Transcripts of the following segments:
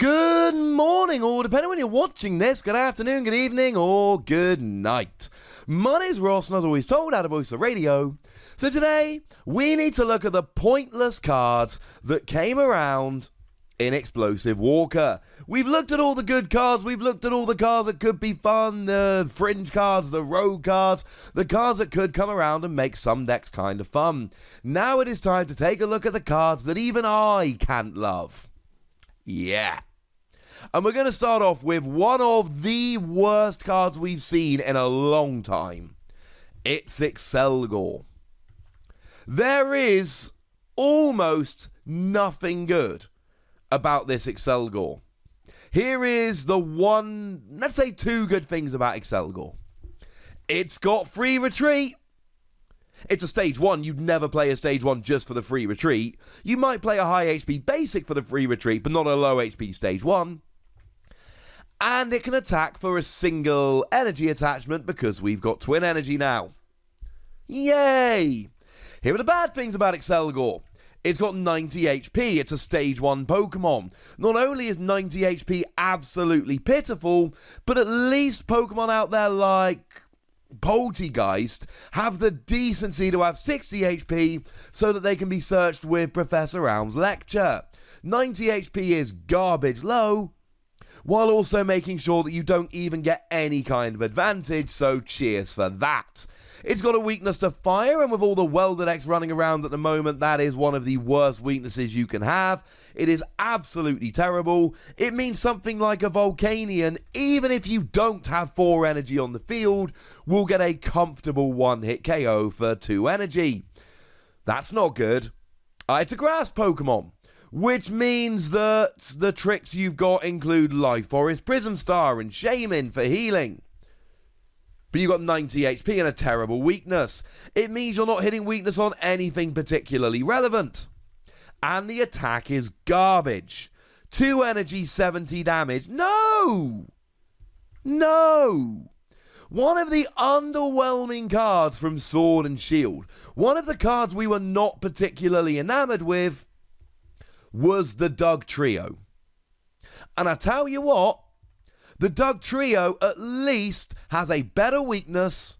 Good morning, or depending on when you're watching this, good afternoon, good evening, or good night. My name's Ross, and as always told, out of Voice of Radio. So today, we need to look at the pointless cards that came around in Explosive Walker. We've looked at all the good cards, we've looked at all the cards that could be fun, the fringe cards, the rogue cards, the cards that could come around and make some decks kind of fun. Now it is time to take a look at the cards that even I can't love. Yeah. And we're going to start off with one of the worst cards we've seen in a long time. It's Accelgor. There is almost nothing good about this Accelgor. Here is the one, let's say two good things about Accelgor. It's got free retreat. It's a stage 1. You'd never play a stage 1 just for the free retreat. You might play a high HP basic for the free retreat, but not a low HP stage 1. And it can attack for a single energy attachment because we've got twin energy now. Yay! Here are the bad things about Accelgor. It's got 90 HP. It's a stage 1 Pokemon. Not only is 90 HP absolutely pitiful, but at least Pokemon out there like Poltegeist have the decency to have 60 HP so that they can be searched with Professor Elm's lecture. 90 HP is garbage low, while also making sure that you don't even get any kind of advantage, so cheers for that. It's got a weakness to fire, and with all the welded X running around at the moment, that is one of the worst weaknesses you can have. It is absolutely terrible. It means something like a Volcanion, even if you don't have 4 energy on the field, will get a comfortable one-hit KO for 2 energy. That's not good. It's a grass Pokemon, which means that the tricks you've got include Life Forest, Prism Star, and Shaman for healing. But you've got 90 HP and a terrible weakness. It means you're not hitting weakness on anything particularly relevant. And the attack is garbage. 2 energy, 70 damage. No! No! One of the underwhelming cards from Sword and Shield, one of the cards we were not particularly enamored with, was the Doug Trio. And I tell you what, the Doug Trio at least has a better weakness,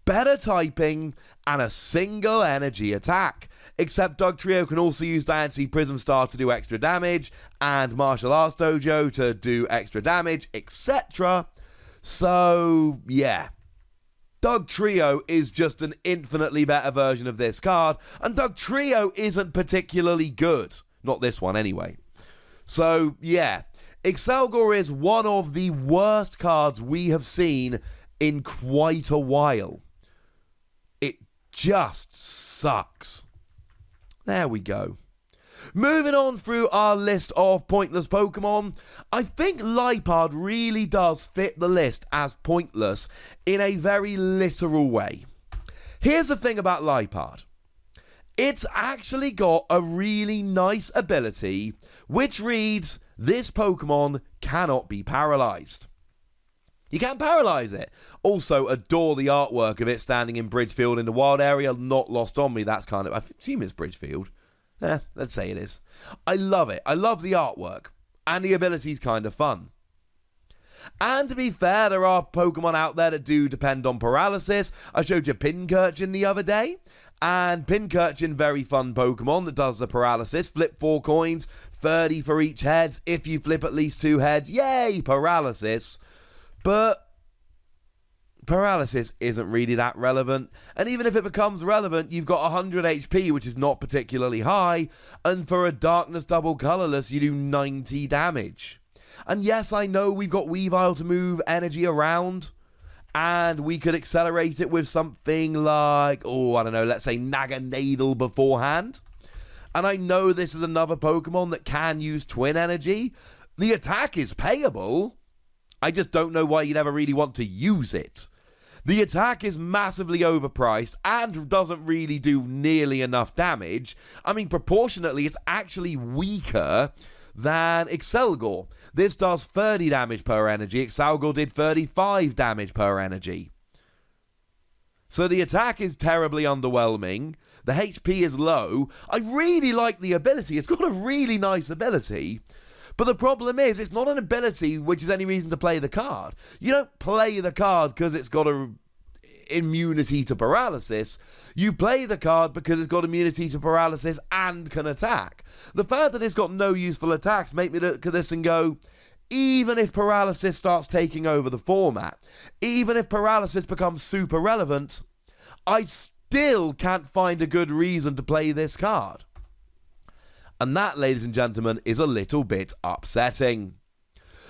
better typing, and a single energy attack. Except Doug Trio can also use Diancie Prism Star to do extra damage, and Martial Arts Dojo to do extra damage, etc. So, yeah. Doug Trio is just an infinitely better version of this card, and Doug Trio isn't particularly good. Not this one, anyway. So, yeah. Accelgor is one of the worst cards we have seen in quite a while. It just sucks. There we go. Moving on through our list of pointless Pokemon, I think Liepard really does fit the list as pointless in a very literal way. Here's the thing about Liepard. It's actually got a really nice ability which reads, this Pokemon cannot be paralyzed. You can't paralyze it. Also, adore the artwork of it standing in Bridgefield in the wild area. Not lost on me. That's kind of, I assume it's Bridgefield. Let's say it is. I love it. I love the artwork. And the ability's kind of fun. And to be fair, there are Pokemon out there that do depend on paralysis. I showed you Pincurchin the other day. And Pincurchin, very fun Pokemon that does the paralysis. Flip 4 coins, 30 for each head. If you flip at least 2 heads, yay, paralysis. But paralysis isn't really that relevant. And even if it becomes relevant, you've got 100 HP, which is not particularly high. And for a Darkness double colorless, you do 90 damage. And yes, I know we've got Weavile to move energy around. And we could accelerate it with something like, I don't know, let's say Naganadel beforehand. And I know this is another Pokemon that can use twin energy. The attack is payable. I just don't know why you'd ever really want to use it. The attack is massively overpriced and doesn't really do nearly enough damage. I mean, proportionately, it's actually weaker than Accelgor. This does 30 damage per energy. Accelgor did 35 damage per energy. So the attack is terribly underwhelming. The HP is low. I really like the ability. It's got a really nice ability. But the problem is, it's not an ability which is any reason to play the card. You don't play the card because it's got a immunity to paralysis. You play the card because it's got immunity to paralysis and can attack. The fact that it's got no useful attacks make me look at this and go, even if paralysis starts taking over the format, even if paralysis becomes super relevant, I still can't find a good reason to play this card. And that, ladies and gentlemen, is a little bit upsetting.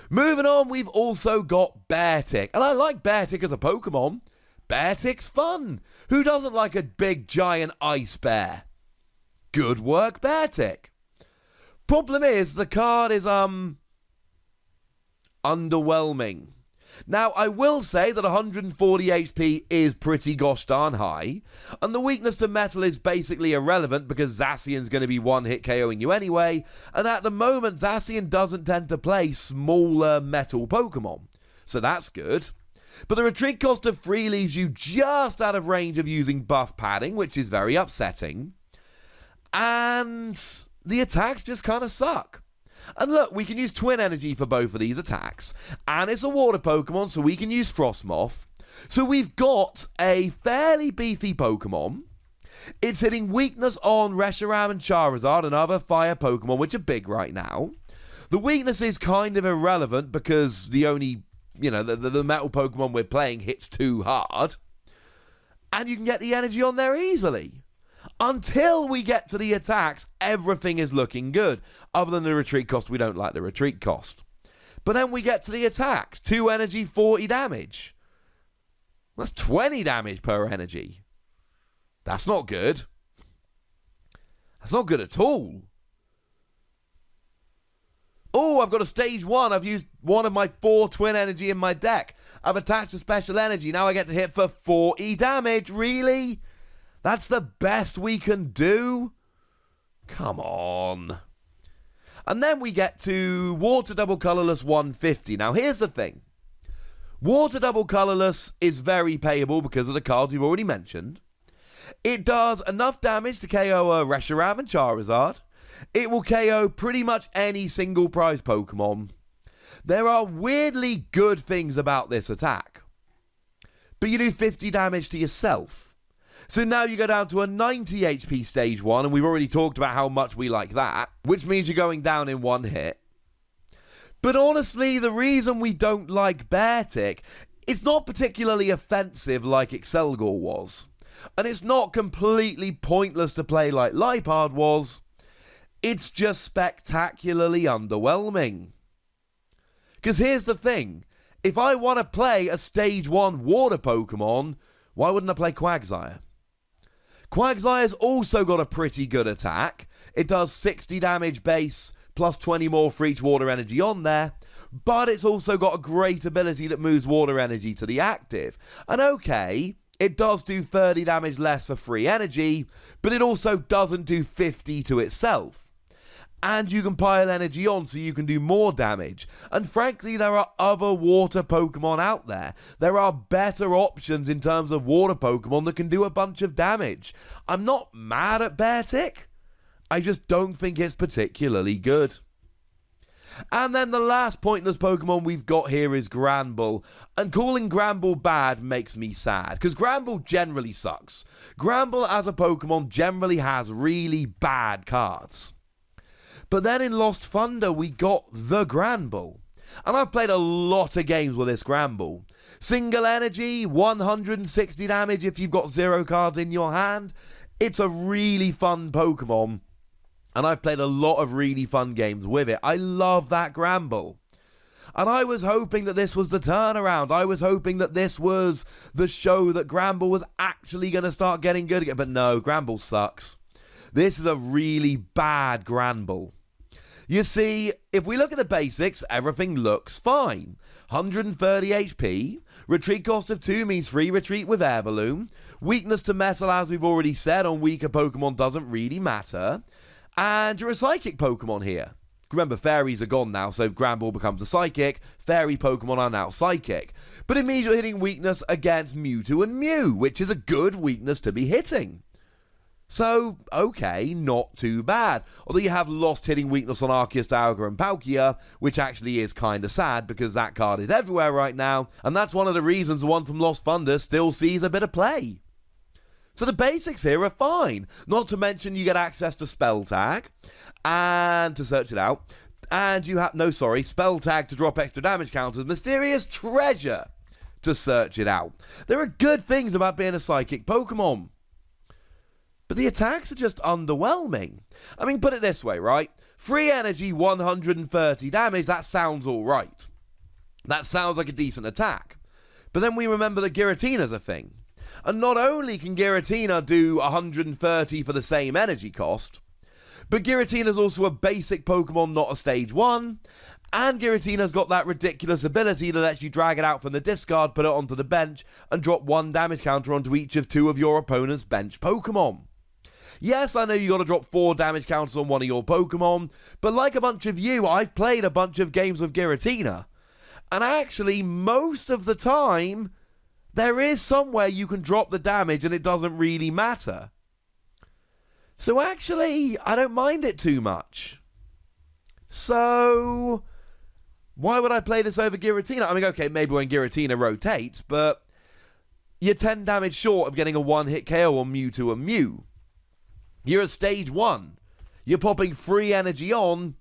Moving on, we've also got Beartic. And I like Beartic as a Pokemon. Beartic's fun. Who doesn't like a big giant ice bear? Good work, Beartic. Problem is, the card is, underwhelming. Now, I will say that 140 HP is pretty gosh darn high, and the weakness to metal is basically irrelevant because Zacian's going to be one-hit KOing you anyway, and at the moment, Zacian doesn't tend to play smaller metal Pokemon, so that's good. But the retreat cost of 3 leaves you just out of range of using buff padding, which is very upsetting, and the attacks just kind of suck. And look, we can use Twin Energy for both of these attacks, and it's a water Pokemon, so we can use Frostmoth. So we've got a fairly beefy Pokemon. It's hitting weakness on Reshiram and Charizard and other fire Pokemon, which are big right now. The weakness is kind of irrelevant because the only, the metal Pokemon we're playing hits too hard. And you can get the energy on there easily. Until we get to the attacks, everything is looking good. Other than the retreat cost, we don't like the retreat cost. But then we get to the attacks. 2 energy, 40 damage. That's 20 damage per energy. That's not good. That's not good at all. Oh, I've got a stage 1. I've used one of my 4 twin energy in my deck. I've attached a special energy. Now I get to hit for 40 damage. Really? That's the best we can do? Come on. And then we get to Water Double Colorless 150. Now here's the thing. Water Double Colorless is very payable because of the cards we've already mentioned. It does enough damage to KO a Reshiram and Charizard. It will KO pretty much any single prize Pokemon. There are weirdly good things about this attack. But you do 50 damage to yourself. So now you go down to a 90 HP stage 1, and we've already talked about how much we like that, which means you're going down in one hit. But honestly, the reason we don't like Beartic, it's not particularly offensive like Accelgor was. And it's not completely pointless to play like Liepard was. It's just spectacularly underwhelming. Because here's the thing. If I want to play a stage 1 water Pokemon, why wouldn't I play Quagsire? Quagsire's also got a pretty good attack. It does 60 damage base, plus 20 more for each water energy on there. But it's also got a great ability that moves water energy to the active. And okay, it does do 30 damage less for free energy, but it also doesn't do 50 to itself. And you can pile energy on so you can do more damage. And frankly, there are other water Pokemon out there. There are better options in terms of water Pokemon that can do a bunch of damage. I'm not mad at Beartic. I just don't think it's particularly good. And then the last pointless Pokemon we've got here is Granbull. And calling Granbull bad makes me sad, because Granbull generally sucks. Granbull as a Pokemon generally has really bad cards. But then in Lost Thunder, we got the Granbull. And I've played a lot of games with this Granbull. Single energy, 160 damage if you've got 0 cards in your hand. It's a really fun Pokemon. And I've played a lot of really fun games with it. I love that Granbull. And I was hoping that this was the turnaround. I was hoping that this was the show that Granbull was actually going to start getting good again. But no, Granbull sucks. This is a really bad Granbull. You see, if we look at the basics, everything looks fine. 130 HP, retreat cost of 2 means free retreat with Air Balloon, weakness to metal, as we've already said, on weaker Pokemon doesn't really matter, and you're a psychic Pokemon here. Remember, fairies are gone now, so Granbull becomes a psychic, fairy Pokemon are now psychic, but it means you're hitting weakness against Mewtwo and Mew, which is a good weakness to be hitting. So, okay, not too bad. Although you have lost hitting weakness on Arceus, Dialga and Palkia, which actually is kind of sad because that card is everywhere right now, and that's one of the reasons the one from Lost Thunder still sees a bit of play. So the basics here are fine. Not to mention you get access to Spell Tag, and to search it out, and you have, Spell Tag to drop extra damage counters, Mysterious Treasure to search it out. There are good things about being a Psychic Pokemon. But the attacks are just underwhelming. I mean, put it this way, right? Free energy, 130 damage, that sounds alright. That sounds like a decent attack. But then we remember that Giratina's a thing. And not only can Giratina do 130 for the same energy cost, but Giratina's also a basic Pokemon, not a stage 1. And Giratina's got that ridiculous ability that lets you drag it out from the discard, put it onto the bench, and drop 1 damage counter onto each of 2 of your opponent's bench Pokemon. Yes, I know you got to drop 4 damage counters on one of your Pokemon, but like a bunch of you, I've played a bunch of games with Giratina. And actually, most of the time, there is somewhere you can drop the damage and it doesn't really matter. So actually, I don't mind it too much. So, why would I play this over Giratina? I mean, okay, maybe when Giratina rotates, but you're 10 damage short of getting a one-hit KO on Mewtwo and Mew. You're at stage 1. You're popping free energy on,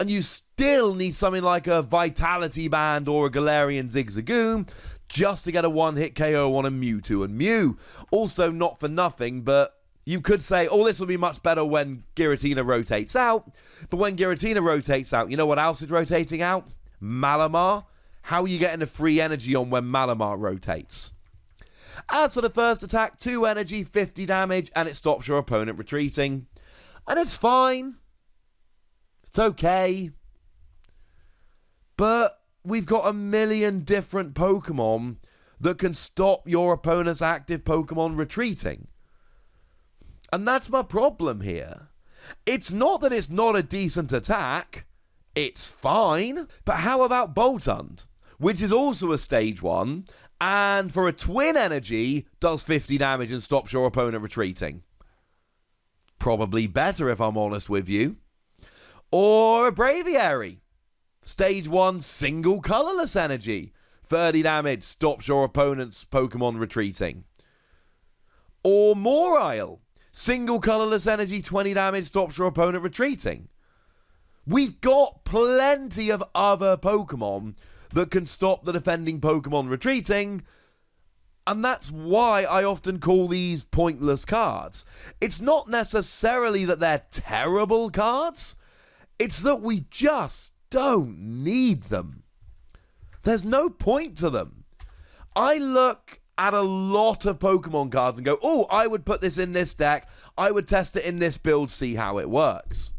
and you still need something like a Vitality Band or a Galarian Zigzagoon just to get a one-hit KO on a Mewtwo and Mew. Also, not for nothing, but you could say, oh, this will be much better when Giratina rotates out. But when Giratina rotates out, you know what else is rotating out? Malamar. How are you getting the free energy on when Malamar rotates? As for the first attack, 2 energy, 50 damage, and it stops your opponent retreating. And it's fine. It's okay. But we've got a million different Pokemon that can stop your opponent's active Pokemon retreating. And that's my problem here. It's not that it's not a decent attack. It's fine. But how about Boltund, which is also a stage 1, and for a twin energy, does 50 damage and stops your opponent retreating? Probably better, if I'm honest with you. Or a Braviary. Stage 1, single colorless energy. 30 damage, stops your opponent's Pokemon retreating. Or Morile. Single colorless energy, 20 damage, stops your opponent retreating. We've got plenty of other Pokemon that can stop the defending Pokemon retreating, and that's why I often call these pointless cards. It's not necessarily that they're terrible cards, it's that we just don't need them. There's no point to them. I look at a lot of Pokemon cards and go, oh, I would put this in this deck, I would test it in this build, see how it works.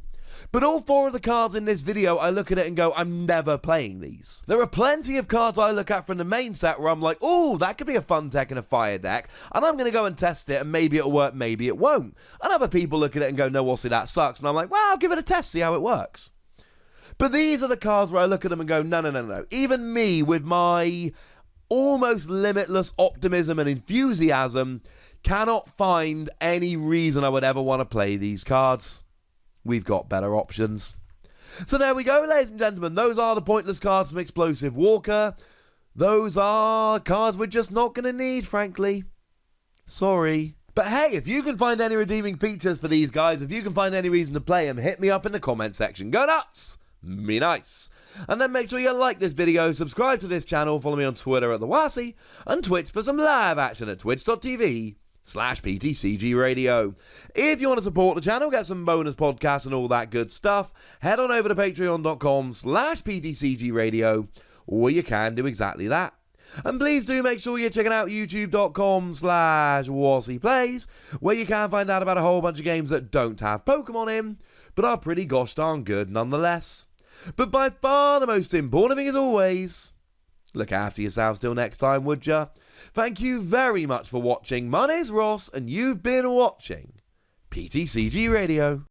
But all 4 of the cards in this video, I look at it and go, I'm never playing these. There are plenty of cards I look at from the main set where I'm like, oh, that could be a fun deck in a fire deck, and I'm going to go and test it, and maybe it'll work, maybe it won't. And other people look at it and go, no, well, see, that sucks. And I'm like, well, I'll give it a test, see how it works. But these are the cards where I look at them and go, no, no, no, no. Even me, with my almost limitless optimism and enthusiasm, cannot find any reason I would ever want to play these cards. We've got better options. So there we go, ladies and gentlemen. Those are the pointless cards from Explosive Walker. Those are cards we're just not going to need, frankly. Sorry. But hey, if you can find any redeeming features for these guys, if you can find any reason to play them, hit me up in the comment section. Go nuts! Be nice. And then make sure you like this video, subscribe to this channel, follow me on Twitter at TheWassy, and Twitch for some live action at twitch.tv/PTCG Radio. If you want to support the channel, get some bonus podcasts and all that good stuff, head on over to patreon.com/PTCG Radio, or you can do exactly that. And please do make sure you're checking out youtube.com/WassyPlays, where you can find out about a whole bunch of games that don't have Pokemon in, but are pretty gosh darn good nonetheless. But by far the most important thing, as always, look after yourselves till next time, would ya? Thank you very much for watching. My name's Ross, and you've been watching PTCG Radio.